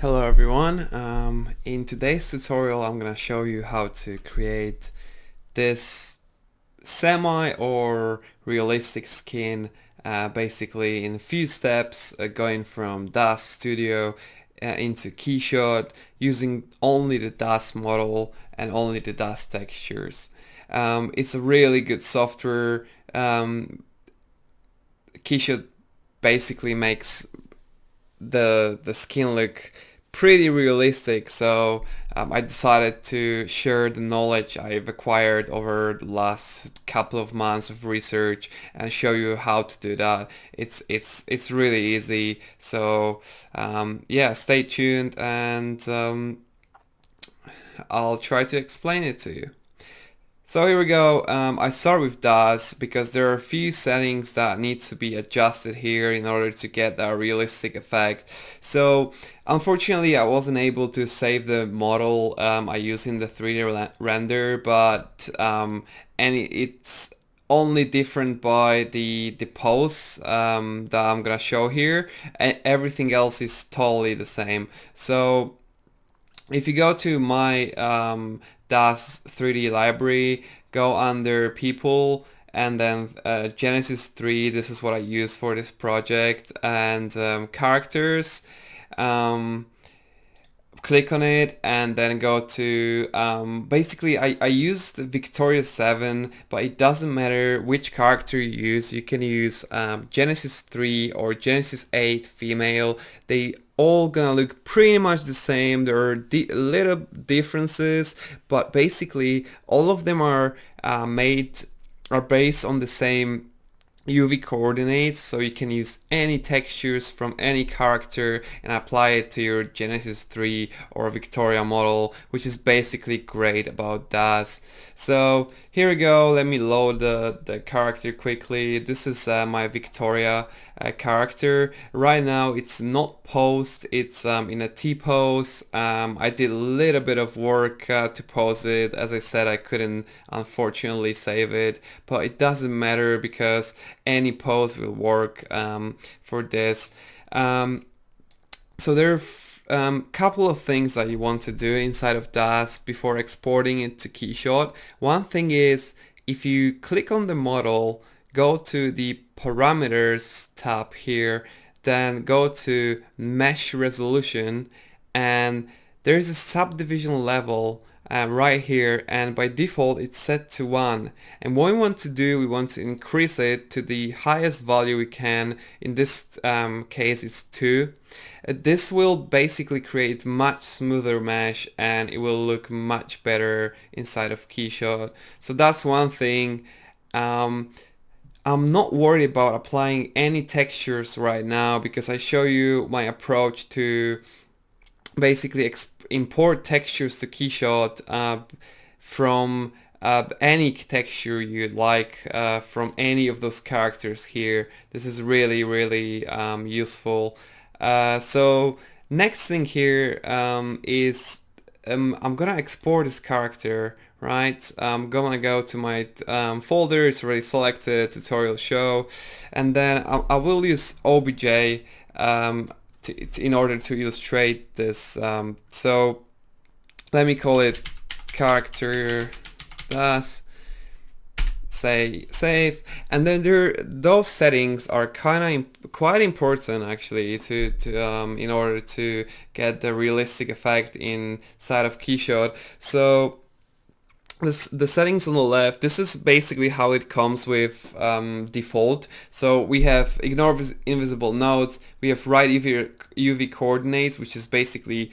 Hello everyone. In today's tutorial I'm gonna show you how to create this semi or realistic skin basically in a few steps, going from DAZ Studio into Keyshot using only the DAZ model and only the DAZ textures. It's a really good software. Keyshot basically makes the skin look pretty realistic, so I decided to share the knowledge I've acquired over the last couple of months of research and show you how to do that. It's really easy, so yeah, stay tuned and I'll try to explain it to you. So here we go. I start with DAZ because there are a few settings that need to be adjusted here in order to get that realistic effect. So unfortunately I wasn't able to save the model I used in the 3D render, but it's only different by the pose that I'm gonna show here, and everything else is totally the same. So if you go to my Daz3D library, go under people and then Genesis 3, this is what I use for this project, and characters, um, click on it and then go to basically I used Victoria 7, but it doesn't matter which character you use. You can use Genesis 3 or Genesis 8 female. They all gonna look pretty much the same. There are little differences, but basically all of them are based on the same UV coordinates, so you can use any textures from any character and apply it to your Genesis 3 or Victoria model, which is basically great about DAZ. So here we go, let me load the character quickly. This is my Victoria character. Right now it's not posed, it's in a T-pose. I did a little bit of work to pose it. As I said, I couldn't unfortunately save it, but it doesn't matter because any pose will work for this. So there are couple of things that you want to do inside of DAZ before exporting it to Keyshot. One thing is, if you click on the model, go to the parameters tab here, then go to mesh resolution, and there's a subdivision level right here, and by default it's set to 1, and what we want to do, we want to increase it to the highest value we can. In this case it's 2. This will basically create much smoother mesh and it will look much better inside of Keyshot. So that's one thing. I'm not worried about applying any textures right now because I show you my approach to basically import textures to Keyshot from any texture you'd like from any of those characters here. This is really useful. So next thing here is I'm gonna export this character, right? I'm gonna go to my folder, it's already selected, tutorial show, and then I will use OBJ in order to illustrate this. So let me call it character class, say save, and then those settings are quite important actually to in order to get the realistic effect inside of Keyshot. So the settings on the left, this is basically how it comes with default. So we have ignore invisible nodes, we have right UV coordinates, which is basically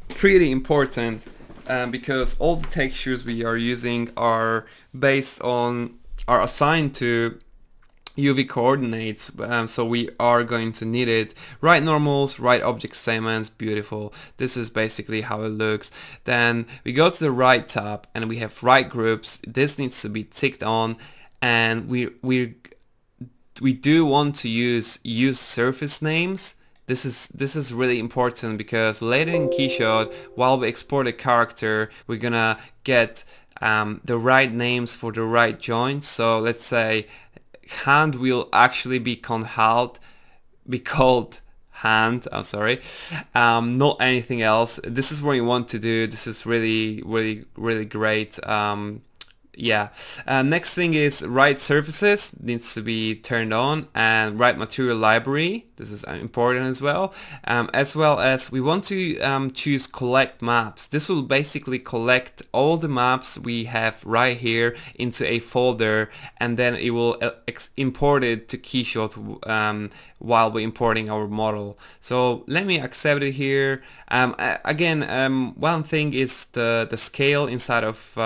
pretty important because all the textures we are using are assigned to UV coordinates, so we are going to need it. Right normals, right object segments, beautiful. This is basically how it looks. Then we go to the right tab and we have right groups. This needs to be ticked on, and we do want to use surface names. This is really important because later in Keyshot, while we export a character, we're gonna get the right names for the right joints. So let's say hand will actually be called hand, I'm sorry, not anything else. This is what you want to do. This is really great. Yeah. Next thing is right surfaces needs to be turned on, and right material library. This is important as well as we want to choose collect maps. This will basically collect all the maps we have right here into a folder, and then it will import it to Keyshot while we're importing our model. So let me accept it here. Again, one thing is the scale inside of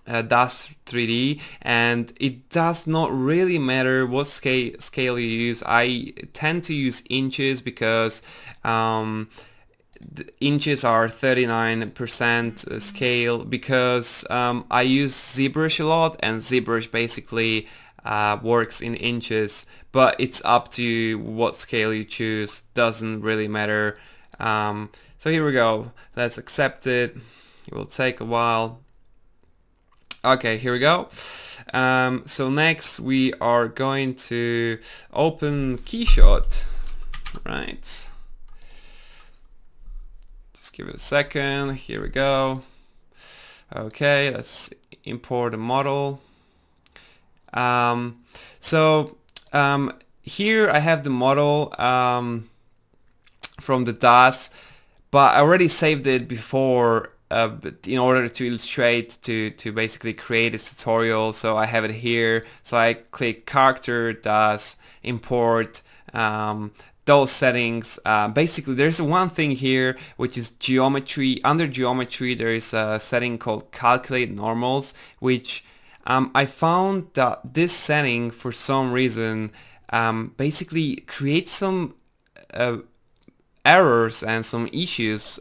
Daz3D, and it does not really matter what scale you use. I tend to use inches because the inches are 39% scale, because I use ZBrush a lot, and ZBrush basically works in inches, but it's up to what scale you choose. Doesn't really matter. So here we go. Let's accept it. It will take a while. Okay, here we go. So next we are going to open Keyshot, right? Just give it a second. Here we go. Okay, let's import a model. Here I have the model from the DAZ, but I already saved it before in order to illustrate, to basically create this tutorial. So I have it here. So I click character, DAZ, import, those settings. Basically there's one thing here which is geometry. Under geometry there is a setting called calculate normals, which I found that this setting for some reason basically creates some errors and some issues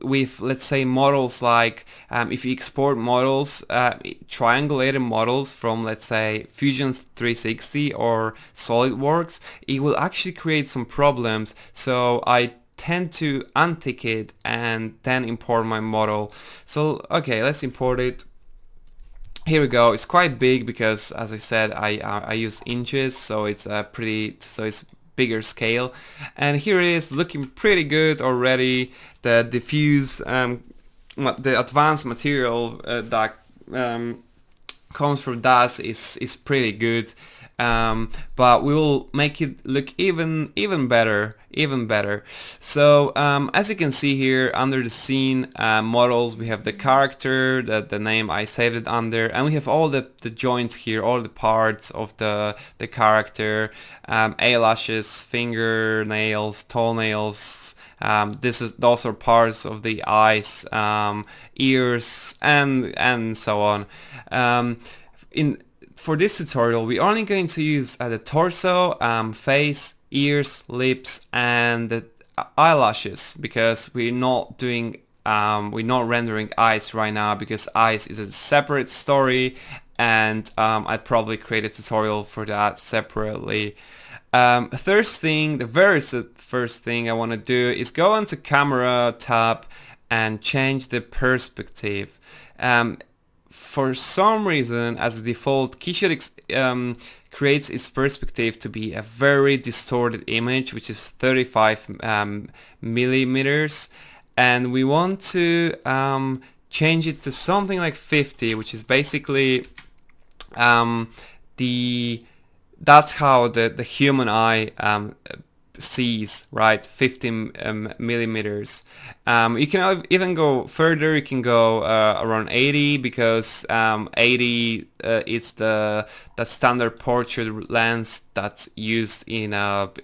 with, let's say, models like if you export models, triangulated models from, let's say, Fusion 360 or SolidWorks, it will actually create some problems. So I tend to untick it and then import my model. So okay, let's import it. Here we go. It's quite big because, as I said, I use inches, so it's it's bigger scale, and here it is, looking pretty good already. The diffuse, the advanced material that comes from DAZ is pretty good, but we will make it look even better. So as you can see here, under the scene models, we have the character, the name I saved it under, and we have all the joints here, all the parts of the character, eyelashes, fingernails, toenails. Those are parts of the eyes, ears, and so on. For this tutorial, we're only going to use the torso, face, ears, lips, and the eyelashes, because we're not rendering eyes right now, because eyes is a separate story, and I'd probably create a tutorial for that separately. The very first thing I want to do is go into Camera tab and change the perspective. For some reason, as a default, Keyshot creates its perspective to be a very distorted image, which is 35 millimeters, and we want to change it to something like 50, which is basically that's how the human eye sees, right? 50 millimeters. You can even go further. You can go around 80, because 80 is that standard portrait lens that's used in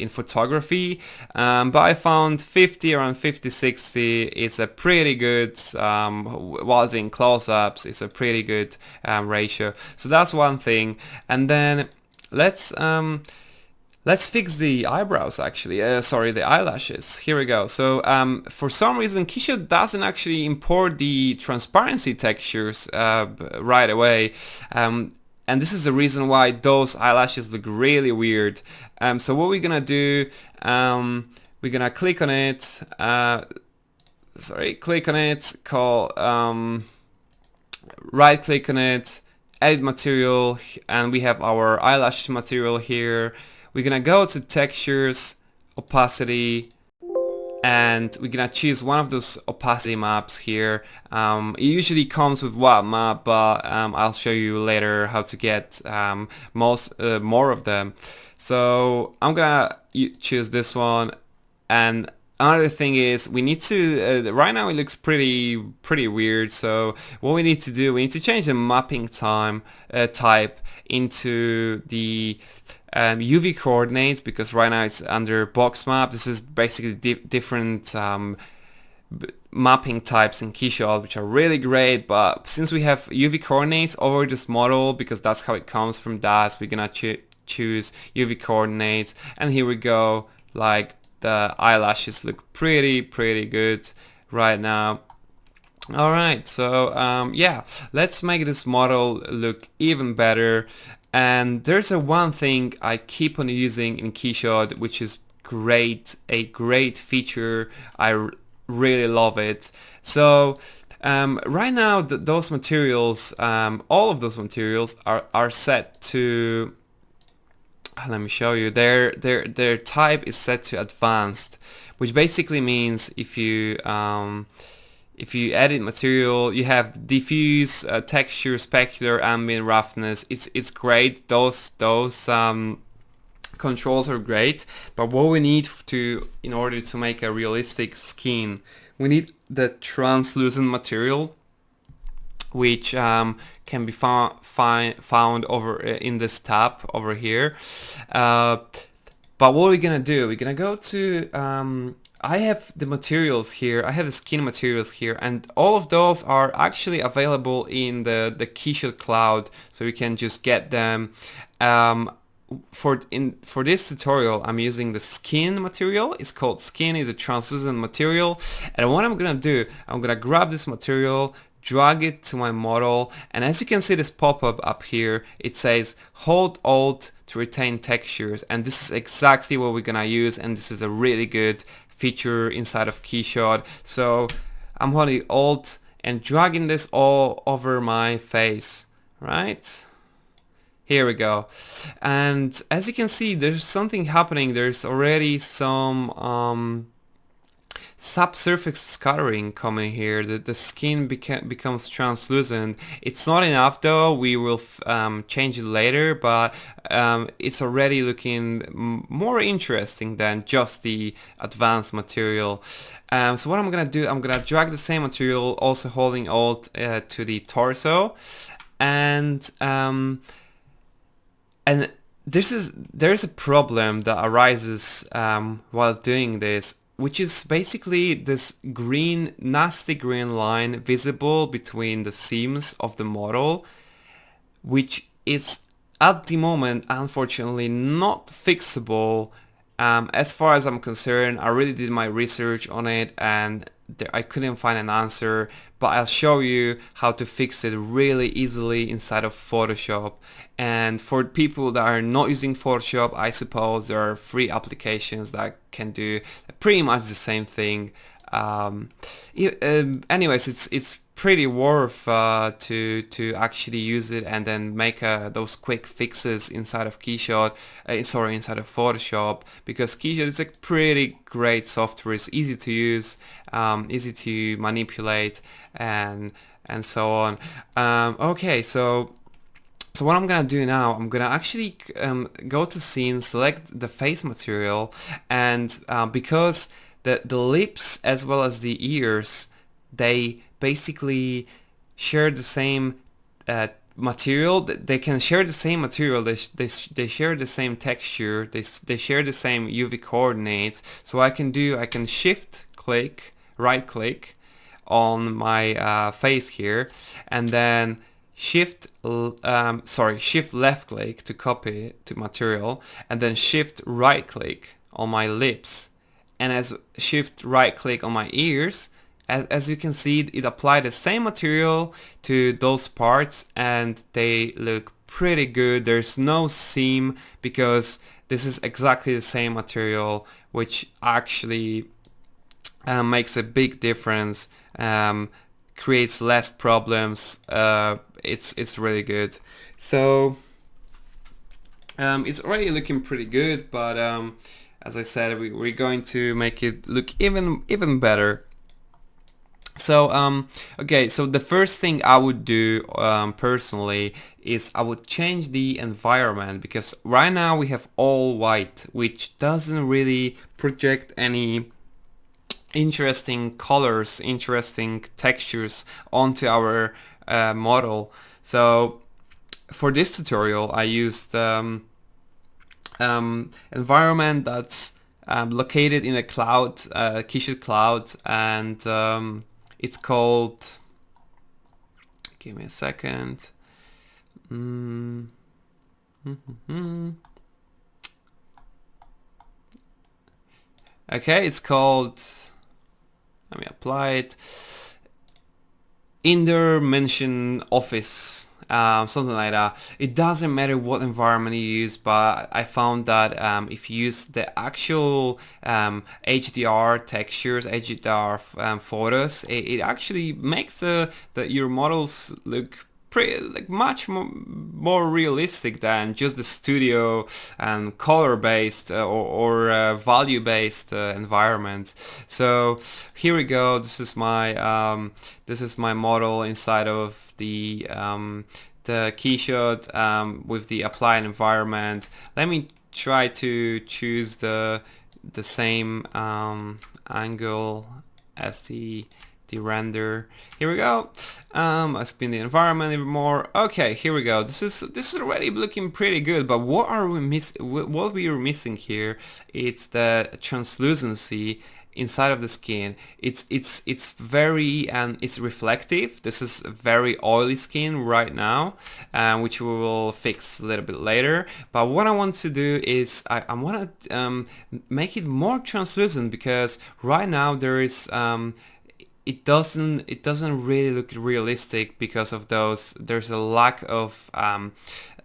photography. But I found 50, around 50-60 is a pretty good, while doing close-ups, it's a pretty good ratio. So that's one thing. And then let's fix the eyebrows, actually. Sorry, the eyelashes. Here we go. So for some reason, Keyshot doesn't actually import the transparency textures right away. And this is the reason why those eyelashes look really weird. So what we're gonna do, we're gonna click on it. Click on it. Right click on it. Edit material, and we have our eyelash material here. We're gonna go to textures, opacity, and we're gonna choose one of those opacity maps here. It usually comes with one map, but I'll show you later how to get more of them. So I'm gonna choose this one, and another thing is we need to right now it looks pretty weird. So what we need to do, we need to change the mapping type into the UV coordinates, because right now it's under box map. This is basically different mapping types in Keyshot, which are really great, but since we have UV coordinates over this model, because that's how it comes from DAZ, we're gonna choose UV coordinates, and here we go. Like, the eyelashes look pretty good right now. Alright, so yeah, let's make this model look even better. And there's one thing I keep on using in Keyshot, which is a great feature. I really love it. So right now those materials, all of those materials are set to, let me show you, their type is set to advanced, which basically means if you edit material, you have diffuse, texture, specular, ambient, roughness. It's great. Those controls are great. But what we need in order to make a realistic skin, we need the translucent material, which can be found over in this tab over here. But what we're gonna do, we're gonna go to I have the materials here, I have the skin materials here, and all of those are actually available in the Keyshot cloud, so you can just get them. For this tutorial, I'm using the skin material. It's called skin, is a translucent material, and what I'm gonna do, I'm gonna grab this material, drag it to my model, and as you can see this pop-up up here, it says hold Alt to retain textures, and this is exactly what we're gonna use, and this is a really good feature inside of Keyshot. So I'm holding Alt and dragging this all over my face, right? Here we go. And as you can see, there's something happening. There's already some subsurface scattering coming here. The skin becomes translucent. It's not enough though. We will change it later, but it's already looking more interesting than just the advanced material. So what I'm gonna do, I'm gonna drag the same material, also holding Alt to the torso, and there's a problem that arises while doing this, which is basically this nasty green line visible between the seams of the model, which is at the moment unfortunately not fixable. As far as I'm concerned, I really did my research on it and I couldn't find an answer, but I'll show you how to fix it really easily inside of Photoshop. And for people that are not using Photoshop, I suppose there are free applications that can do pretty much the same thing. Anyways, it's pretty worth to actually use it and then make those quick fixes inside of Keyshot, inside of Photoshop, because Keyshot is a pretty great software. It's easy to use, easy to manipulate, and so on. Okay, so what I'm gonna do now, I'm gonna actually go to scene, select the face material, and because the lips as well as the ears, they basically share the same material. They can share the same material. They share the same texture. They share the same UV coordinates. So I can shift click, right click on my face here, and then shift left click to copy to material, and then shift right click on my lips, and as shift right click on my ears. As you can see, it applied the same material to those parts and they look pretty good. There's no seam because this is exactly the same material, which actually makes a big difference, creates less problems. It's really good. So it's already looking pretty good, but as I said, we're going to make it look even better. So okay, so the first thing I would do personally is I would change the environment, because right now we have all white, which doesn't really project any interesting colors, interesting textures onto our model. So for this tutorial I used environment that's located in a cloud, Keyshot cloud, and it's called, give me a second, okay, it's called, let me apply it, Intermention Office, something like that. It doesn't matter what environment you use, but I found that if you use the actual HDR textures, HDR photos, it actually makes your models look pretty, like much more realistic than just the studio and color-based or value-based environment. So here we go. This is my model inside of the Keyshot with the applied environment. Let me try to choose the same angle as the render. Here we go. I spin the environment even more. Okay, here we go. This is already looking pretty good. But what are we what we are missing here? It's the translucency inside of the skin. It's very it's reflective. This is very oily skin right now, which we will fix a little bit later. But what I want to do is I want to make it more translucent, because right now there is it doesn't really look realistic because of there's a lack of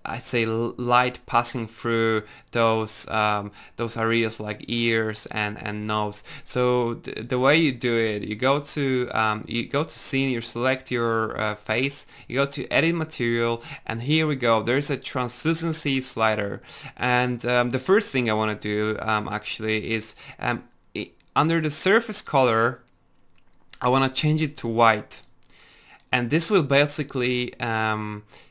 I'd say light passing through those areas like ears and nose. So the way you do it, you go to scene, you select your face, you go to edit material, and here we go. There's a translucency slider, and the first thing I want to do actually is under the surface color, I want to change it to white, and this will basically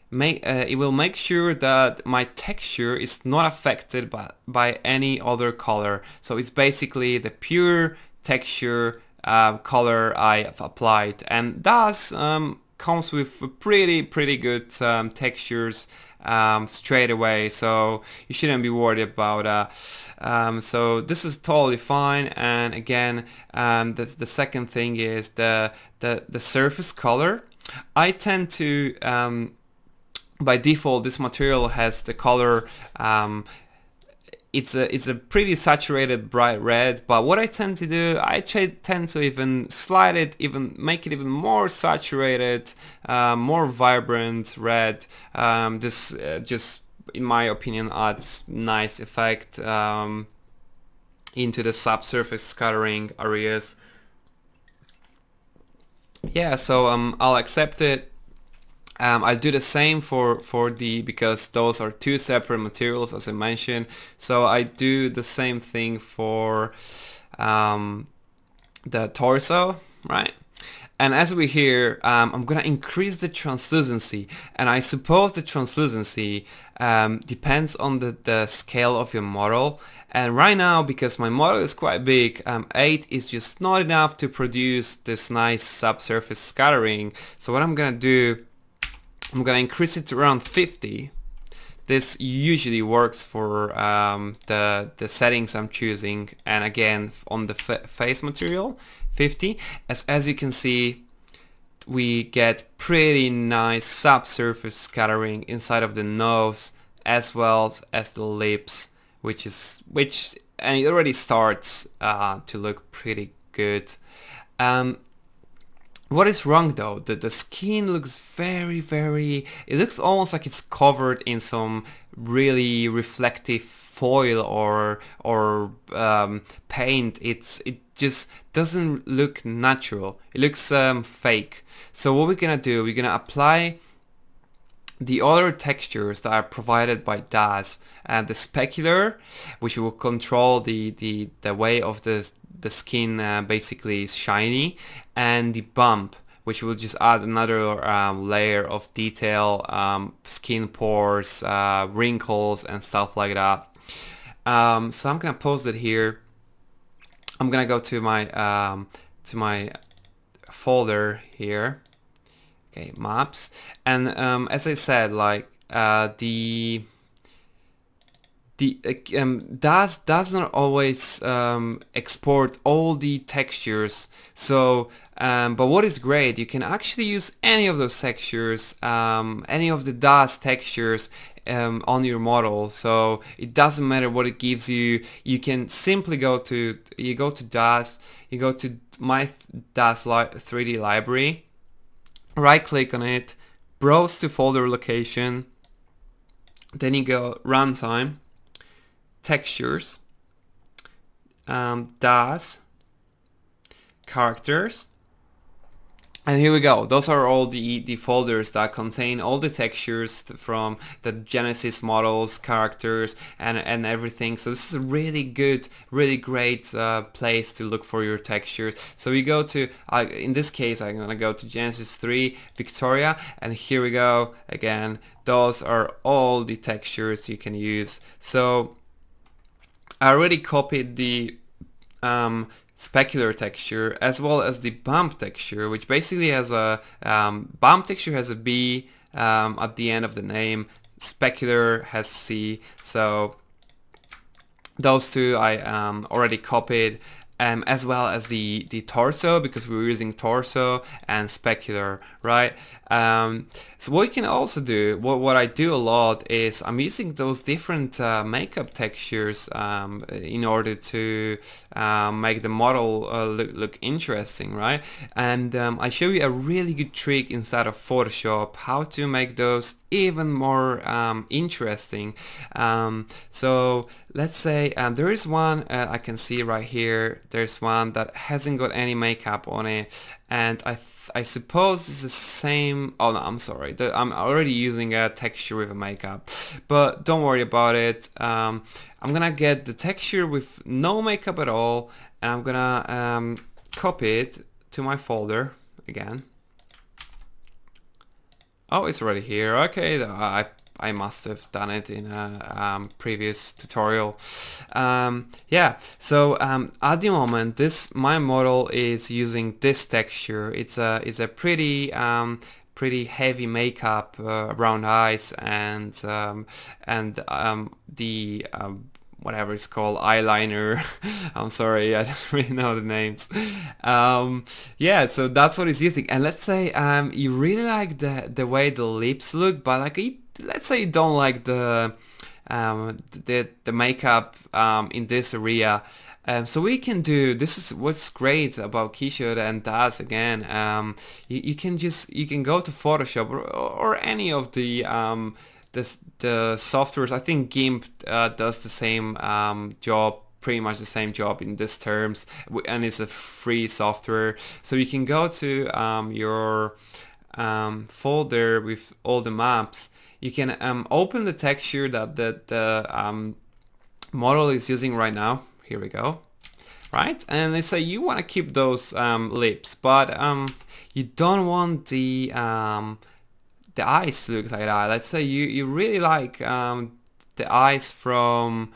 it will make sure that my texture is not affected by any other color. So it's basically the pure texture color I have applied, and Daz comes with pretty good textures straight away, so you shouldn't be worried about that. So this is totally fine. And again, the second thing is the surface color. I tend to by default, this material has the color it's a pretty saturated bright red, but what I tend to do, I tend to even slide it, even make it even more saturated, more vibrant red. This just, in my opinion, adds nice effect into the subsurface scattering areas. Yeah, so I'll accept it. I'll do the same for because those are two separate materials, as I mentioned. So I do the same thing for the torso, right? And as we hear, I'm gonna increase the translucency, and I suppose the translucency depends on the scale of your model. And right now, because my model is quite big, 8 is just not enough to produce this nice subsurface scattering. So what I'm gonna do, I'm gonna increase it to around 50. This usually works for the settings I'm choosing, and again on the face material, 50. As you can see, we get pretty nice subsurface scattering inside of the nose as well as the lips, and it already starts to look pretty good. What is wrong though? The skin looks very, it looks almost like it's covered in some really reflective foil or paint. It just doesn't look natural. It looks fake. So what we're gonna do, we're gonna apply the other textures that are provided by DAZ, the specular, which will control the way of the skin basically is shiny, and the bump, which will just add another layer of detail, skin pores, wrinkles, and stuff like that. So I'm gonna post it here. I'm gonna go to my folder here. Okay, maps, and as I said, like DAZ does not always export all the textures. So, but what is great, you can actually use any of those textures, any of the DAZ textures on your model. So it doesn't matter what it gives you. You can simply go to DAZ, you go to my Daz3D library, right click on it, browse to folder location, then you go runtime, textures, DAZ, characters, and here we go. Those are all the folders that contain all the textures from the Genesis models, characters, and everything. So this is a really good, really great place to look for your textures. So we go to, in this case, I'm gonna go to Genesis 3 Victoria, and here we go again. Those are all the textures you can use. So I already copied the specular texture as well as the bump texture, which basically has a bump texture has a B at the end of the name, specular has C. So those two I already copied, as well as the torso, because we were using torso and specular, right? So what you can also do, what I do a lot, is I'm using those different makeup textures in order to make the model look interesting, right? And I show you a really good trick inside of Photoshop how to make those even more interesting. So let's say there is one I can see right here. There's one that hasn't got any makeup on it, and I suppose it's the same. Oh no, I'm sorry. I'm already using a texture with a makeup, but don't worry about it. I'm gonna get the texture with no makeup at all, and I'm gonna copy it to my folder again. Oh, it's already here. Okay, I must have done it in a previous tutorial. Yeah, so at the moment, my model is using this texture. It's a pretty pretty heavy makeup around eyes, and the whatever it's called, eyeliner. I'm sorry, I don't really know the names. Yeah, so that's what it's using. And let's say you really like the way the lips look, but like let's say you don't like the makeup in this area. So we can do, this is what's great about Keyshot and Daz again. You can go to Photoshop or any of the softwares. I think GIMP does the same job, pretty much the same job in these terms, and it's a free software. So you can go to your folder with all the maps. You can open the texture that the model is using right now. Here we go, right? And they say you want to keep those lips, but you don't want the eyes to look like that. Let's say you really like the eyes from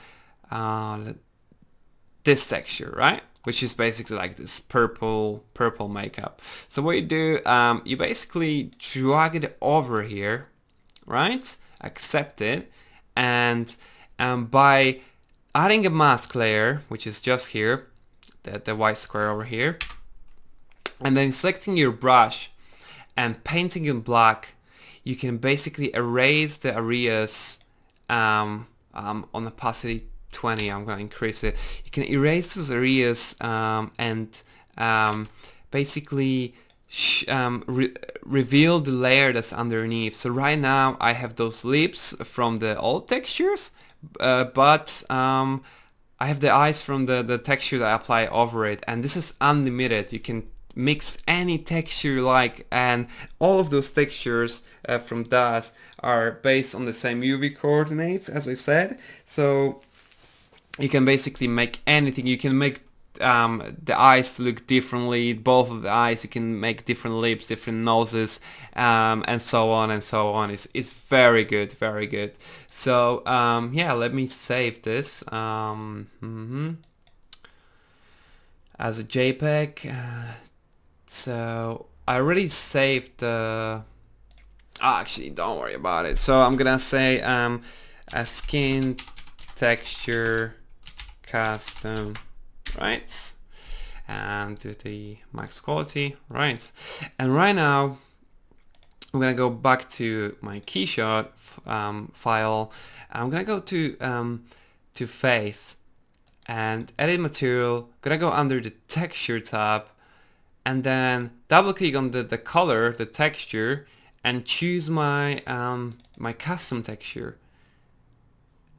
this texture, right? Which is basically like this purple makeup. So what you do, you basically drag it over here, right? Accept it, and by adding a mask layer, which is just here, the white square over here, and then selecting your brush and painting in black, you can basically erase the areas on opacity 20. I'm going to increase it. You can erase those areas and basically reveal the layer that's underneath. So right now I have those lips from the old textures, but I have the eyes from the texture that I apply over it, and this is unlimited. You can mix any texture like, and all of those textures from DAZ are based on the same UV coordinates, as I said. So you can basically make anything. You can make the eyes to look differently, both of the eyes. You can make different lips, different noses, and so on and so on. It's very good, very good. So yeah, let me save this as a JPEG. So I already saved the... actually, don't worry about it. So I'm gonna say a skin texture custom, right? And do the max quality, right? And right now I'm gonna go back to my Keyshot file. I'm gonna go to face and edit material. Gonna go under the texture tab and then double click on the color, the texture, and choose my my custom texture.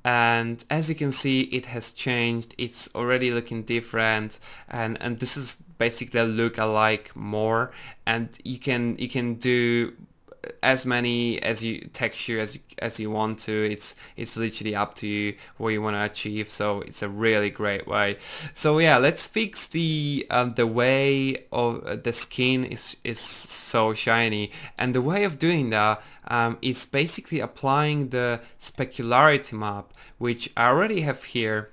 And as you can see, it has changed. It's already looking different, and this is basically a look I like more. And you can do as many texture as you want to. It's literally up to you what you want to achieve. So it's a really great way. So yeah, let's fix the way of the skin is so shiny, and the way of doing that is basically applying the specularity map, which I already have here.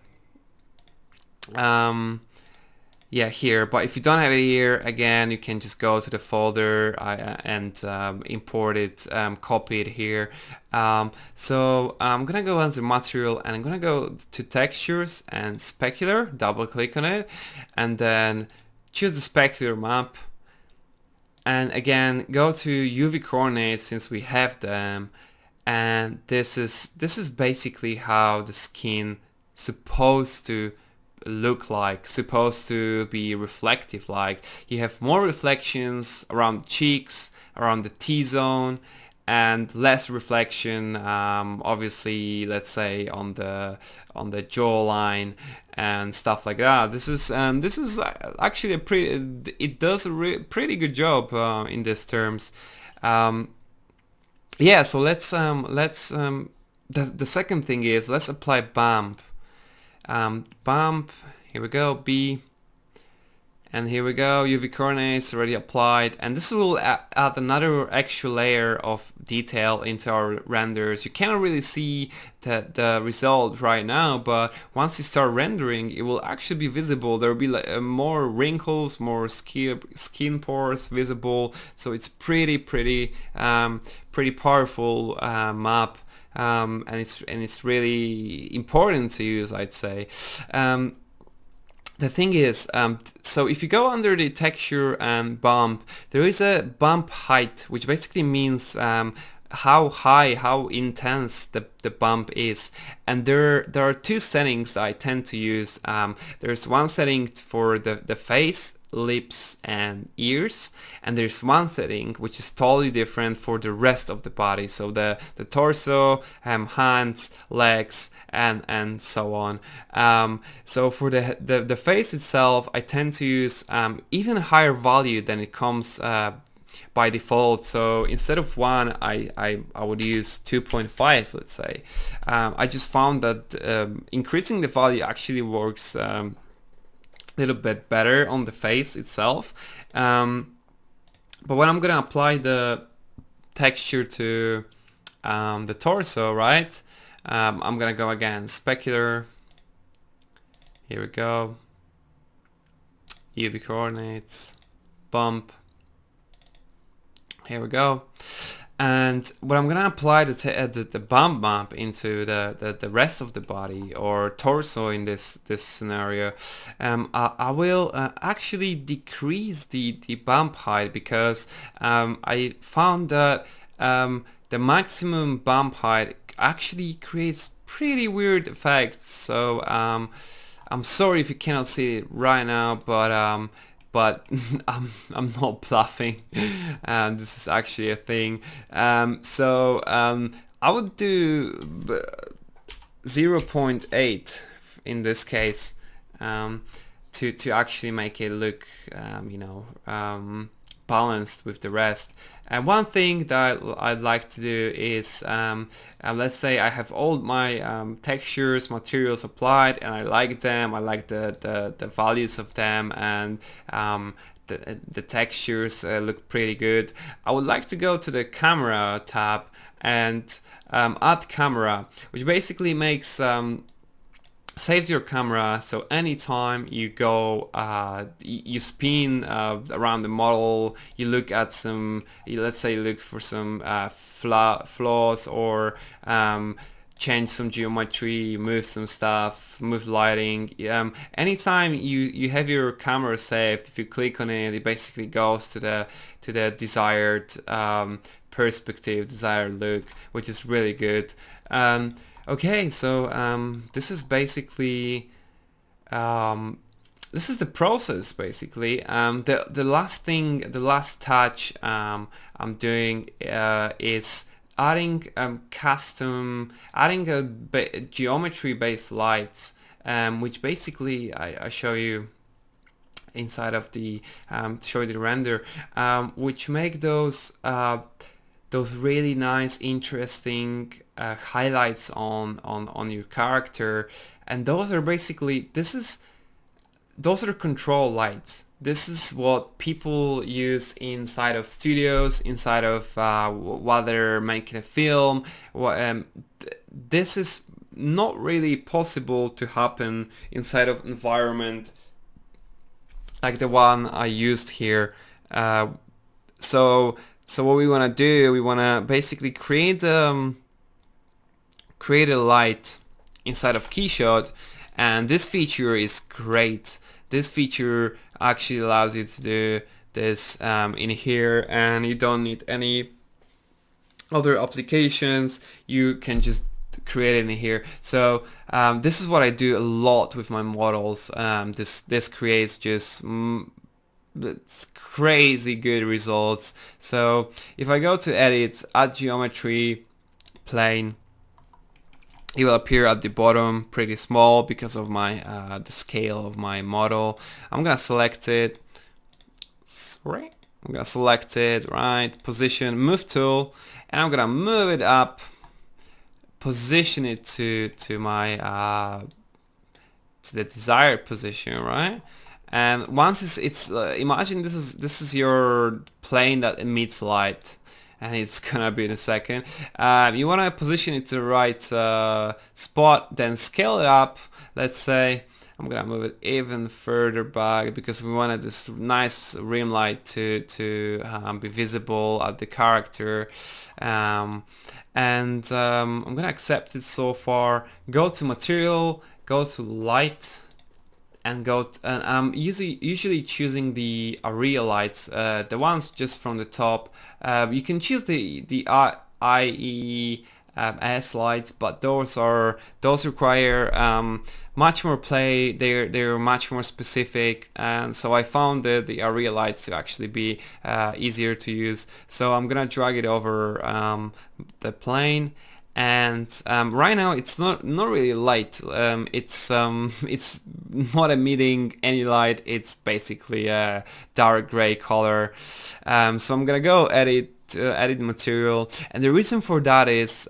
Yeah, here, but if you don't have it here, again, you can just go to the folder and import it, copy it here. So I'm gonna go onto material and I'm gonna go to textures and specular, double click on it, and then choose the specular map. And again, go to UV coordinates since we have them. And this is basically how the skin supposed to look like, supposed to be reflective like. You have more reflections around the cheeks, around the T-zone, and less reflection obviously, let's say on the jawline and stuff like that. This is actually a pretty, it does a pretty good job in these terms. Yeah, so let's the second thing is, let's apply bump. Bump, here we go, B, and here we go, UV coordinates already applied, and this will add another extra layer of detail into our renders. You cannot really see the result right now, but once you start rendering, it will actually be visible. There will be like, more wrinkles, more skin pores visible, so it's pretty powerful map. And it's really important to use, I'd say. The thing is, so if you go under the texture and bump, there is a bump height, which basically means how high, how intense the bump is. And there are two settings that I tend to use. There's one setting for the face, lips and ears, and there's one setting which is totally different for the rest of the body, so the torso, hands, legs, and so on. So for the face itself, I tend to use even a higher value than it comes by default. So instead of 1, I would use 2.5, let's say. I just found that increasing the value actually works little bit better on the face itself. But when I'm gonna apply the texture to the torso, right, I'm gonna go again, specular, here we go, UV coordinates, bump, here we go. And when I'm gonna apply the bump map into the rest of the body or torso in this scenario, I will actually decrease the bump height, because I found that the maximum bump height actually creates pretty weird effects. So I'm sorry if you cannot see it right now, but I'm not bluffing. This is actually a thing. So I would do 0.8 in this case. to actually make it look balanced with the rest. And one thing that I'd like to do is, let's say I have all my textures, materials applied, and I like them. I like the values of them, and the textures look pretty good. I would like to go to the camera tab and add camera, which basically makes saves your camera, so anytime you go, you spin around the model, you look at some, let's say you look for some flaws, or change some geometry, move some stuff, move lighting. Anytime you have your camera saved, if you click on it, it basically goes to the desired perspective, desired look, which is really good. Okay, so this is basically this is the process basically. The last touch I'm doing is adding adding a geometry-based lights, which basically I show you inside of the show you the render, which make those really nice, interesting highlights on your character. And those are basically, those are control lights. This is what people use inside of studios, inside of while they're making a film. This is not really possible to happen inside of environment like the one I used here. So what we want to do, we want to basically create a light inside of Keyshot, and this feature is great. This feature actually allows you to do this in here, and you don't need any other applications. You can just create it in here. So this is what I do a lot with my models. This creates just it's crazy good results. So if I go to edit, add geometry, plane, it will appear at the bottom pretty small because of my the scale of my model. I'm gonna select it. Sorry, I'm gonna select it, right, position, move tool, and I'm gonna move it up, position it to my to the desired position, right? And once it's imagine this is your plane that emits light, and it's gonna be in a second. You want to position it to the right spot, then scale it up. Let's say I'm gonna move it even further back because we wanted this nice rim light to be visible at the character. I'm gonna accept it so far. Go to material, go to light, and and I'm usually choosing the area lights, the ones just from the top. You can choose the IES lights, but those require much more play. They're much more specific, and so I found the area lights to actually be easier to use. So I'm gonna drag it over the plane. And right now it's not really light. It's not emitting any light. It's basically a dark gray color. So I'm gonna go edit material, and the reason for that is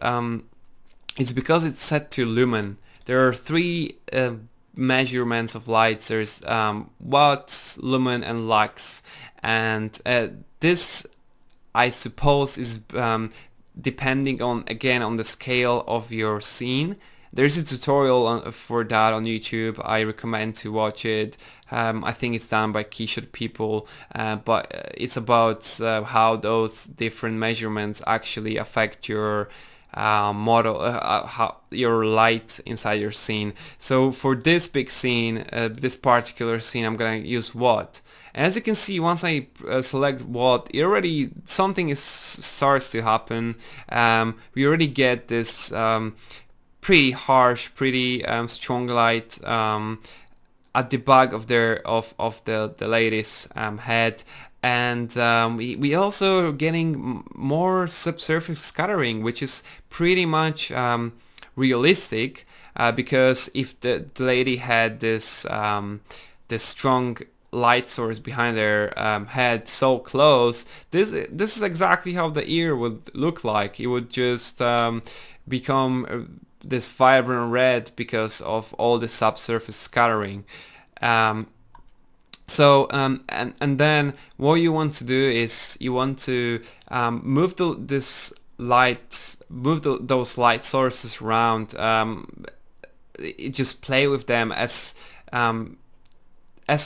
it's because it's set to lumen. There are three measurements of lights. There's watts, lumen, and lux, and this, I suppose, is depending on, again, on the scale of your scene. There's a tutorial for that on YouTube. I recommend to watch it. I think it's done by Keyshot people, but it's about how those different measurements actually affect your model, how your light inside your scene. So for this big scene, this particular scene, I'm gonna use watt. And as you can see, once I select watt, it already something starts to happen. We already get this pretty harsh, pretty strong light at the back of the lady's head, and we also are getting more subsurface scattering, which is pretty much realistic, because if the lady had this the strong light source behind their head so close, this is exactly how the ear would look like. It would just become this vibrant red because of all the subsurface scattering. And then what you want to do is you want to move those light sources around. Just play with them as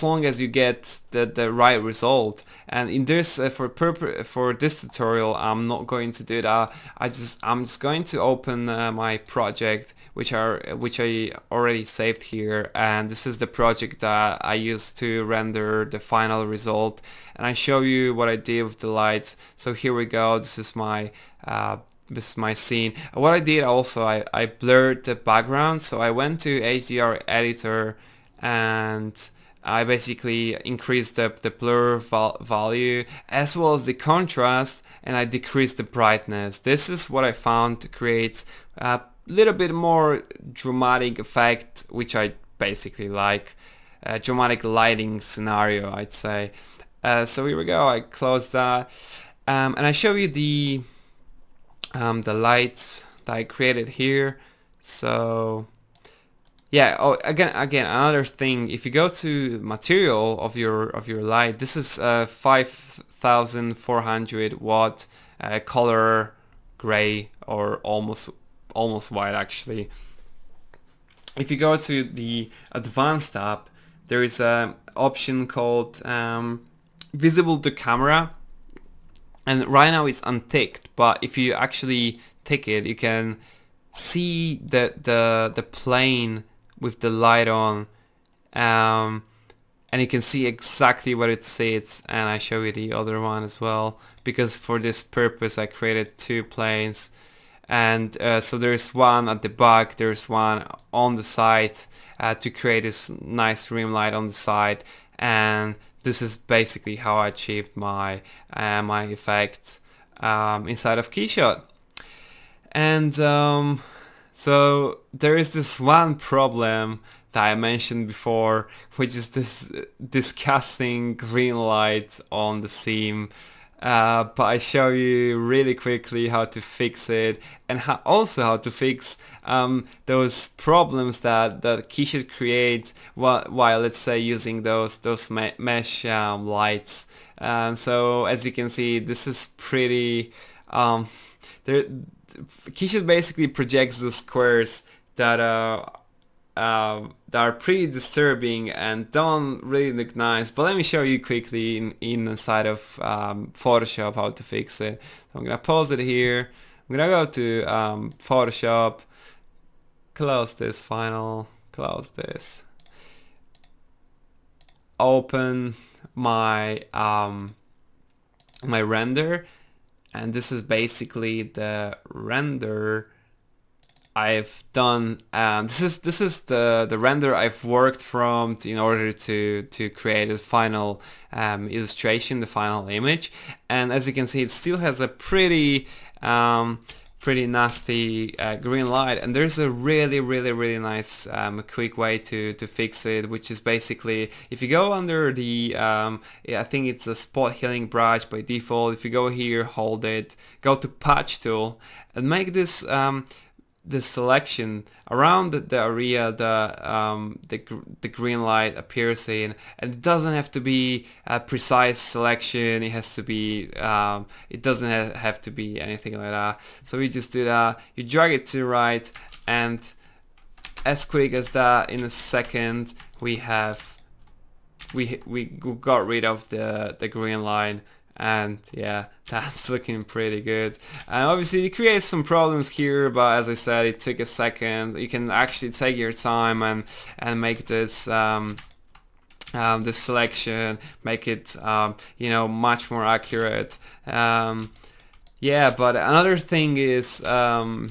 long as you get the right result. And in this for this tutorial, I'm not going to do that. I'm just going to open my project, which I already saved here, and this is the project that I used to render the final result, and I show you what I did with the lights. So here we go. This is my scene. What I did also, I blurred the background, so I went to HDR editor and I basically increased the blur value as well as the contrast, and I decreased the brightness. This is what I found to create a little bit more dramatic effect, which I basically like. A dramatic lighting scenario, I'd say. So here we go. I close that, and I show you the lights that I created here. So yeah, oh, again another thing, if you go to material of your light, this is 5400 watt color gray, or almost white actually. If you go to the advanced tab, there is a option called visible to camera, and right now it's unticked, but if you actually tick it, you can see the plane with the light on, and you can see exactly where it sits. And I show you the other one as well, because for this purpose I created two planes. And so there's one at the back, there's one on the side to create this nice rim light on the side, and this is basically how I achieved my my effect inside of Keyshot. And so there is this one problem that I mentioned before, which is this disgusting green light on the seam. But I show you really quickly how to fix it, and also how to fix those problems that Keyshot creates while let's say using those mesh lights. So as you can see, this is pretty Keyshot basically projects the squares that are pretty disturbing and don't really look nice. But let me show you quickly inside of Photoshop how to fix it. So I'm gonna pause it here. I'm gonna go to Photoshop, close this close this, open my my render. And this is basically the render I've done. This is the render I've worked from in order to create a final illustration, the final image. And as you can see, it still has a pretty nasty green light, and there's a really nice quick way to fix it, which is basically, if you go under the I think it's a spot healing brush by default. If you go here, hold it, go to patch tool, and make this this selection around the area the green light appears in. And it doesn't have to be a precise selection, it has to be it doesn't have to be anything like that. So we just do that, you drag it to the right, and as quick as that, in a second we got rid of the green line. And yeah, that's looking pretty good. And obviously it creates some problems here, but as I said, it took a second. You can actually take your time and make this this selection, make it you know, much more accurate. Yeah, but another thing is the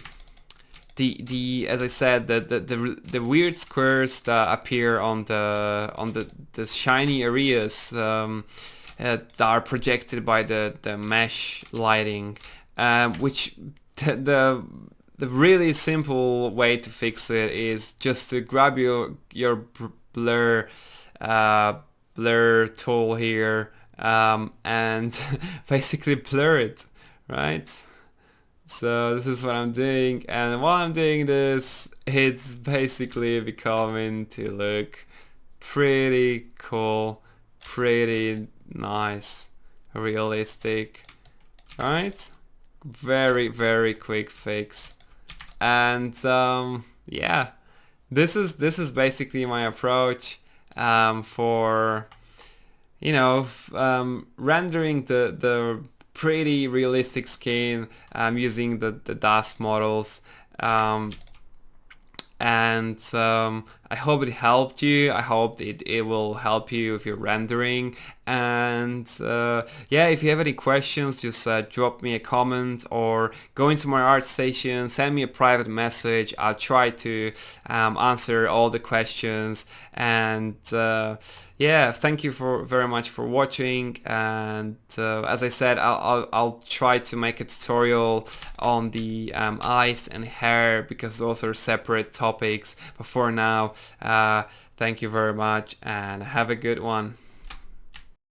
as I said, the weird squares that appear on the shiny areas that are projected by the mesh lighting, which the really simple way to fix it is just to grab your blur blur tool here, and basically blur it, right? So this is what I'm doing, and while I'm doing this, it's basically becoming to look pretty cool, pretty nice, realistic, right? Very, very quick fix. And yeah, this is basically my approach for, you know, rendering the pretty realistic skin using the DAZ models. And I hope it helped you. I hope it will help you with your rendering. And yeah, if you have any questions, just drop me a comment or go into my ArtStation, send me a private message. I'll try to answer all the questions. And yeah, thank you very much for watching. And as I said, I'll try to make a tutorial on the eyes and hair, because those are separate topics. But for now, thank you very much and have a good one.